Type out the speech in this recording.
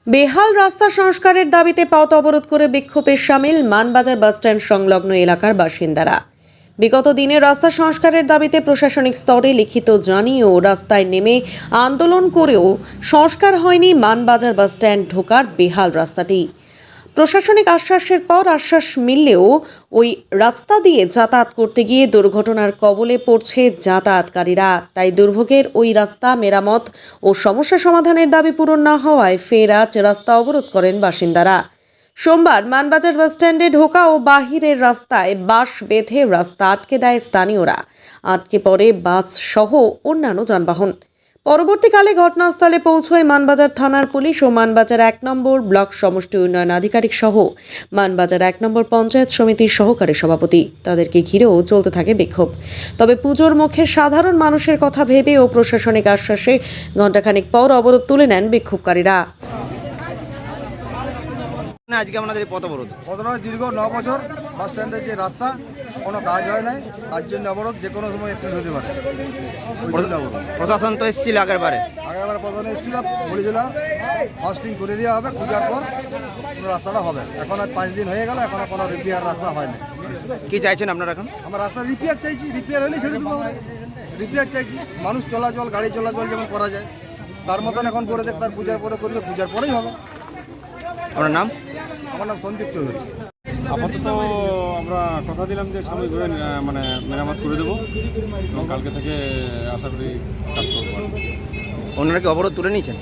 বেহাল রাস্তা সংস্কারের দাবিতে পথ অবরোধ করে বিক্ষোভে শামিল মানবাজার বাসস্ট্যান্ড সংলগ্ন এলাকার বাসিন্দারা। বিগত দিনে রাস্তা সংস্কারের দাবিতে প্রশাসনিক স্তরে লিখিত জানিয়েও রাস্তায় নেমে আন্দোলন করেও সংস্কার হয়নি মানবাজার বাসস্ট্যান্ড ঢোকার বেহাল রাস্তাটি। প্রশাসনিক আশ্বাসের পর আশ্বাস মিললেও ওই রাস্তা দিয়ে যাতায়াত করতে গিয়ে দুর্ঘটনার কবলে পড়ছে যাতায়াতকারীরা। তাই দুর্ভোগের ওই রাস্তা মেরামত ও সমস্যা সমাধানের দাবি পূরণ না হওয়ায় ফের আজ রাস্তা অবরোধ করেন বাসিন্দারা। সোমবার মানবাজার বাসস্ট্যান্ডে ঢোকা ও বাহিরের রাস্তায় বাঁশ বেঁধে রাস্তা আটকে দেয় স্থানীয়রা। আটকে পড়ে বাস সহ অন্যান্য যানবাহন। পরবর্তীকালে ঘটনাস্থলে পৌঁছয় মানবাজার থানার পুলিশ ও মানবাজার ১ নম্বর ব্লক সমষ্টি উন্নয়ন আধিকারিক সহ মানবাজার ১ নম্বর পঞ্চায়েত সমিতির সহকারী সভাপতি। তাদেরকে ঘিরেও চলতে থাকে বিক্ষোভ। তবে পুজোর মুখে সাধারণ মানুষের কথা ভেবে ও প্রশাসনিক আশ্বাসে ঘণ্টাখানিক পর অবরোধ তুলে নেন বিক্ষোভকারীরা। আজকে আমাদের পথ অবরোধ দীর্ঘ ৯ বছর বাস স্ট্যান্ডের যে রাস্তা কোনো কাজ হয় নাই, তার জন্য অবরোধ। যে কোনো সময় অ্যাক্সিডেন্ট হতে পারে। প্রশাসন তো এসেছিল আগেরবার প্রশাসন এসেছিল, বলেছিল ফাস্টিং করে দেওয়া হবে, পূজার পর রাস্তাটা হবে। এখন আর 5 দিন হয়ে গেল, এখনো কোনো রিপেয়ার রাস্তা হয় না। কি চাইছেন আপনারা এখন? আমরা রাস্তা রিপেয়ার চাইছি, রিপেয়ার হলে ছেড়ে দেবো। রিপেয়ার চাইছি, মানুষ চলাচল, গাড়ি চলাচল যেমন করা যায় তার মতন এখন করে দেখ। তার পূজার পরে করবে, পূজার পরেই হবে। আপনার নাম? আমার নাম সন্দীপ চৌধুরী। আপাতত আমরা কথা দিলাম যে সাময়িকভাবে মেরামত করে দেবো এবং কালকে থেকে আশা করি কাজ করবো। ওনারা কি অবরোধ তুলে নিয়েছেন?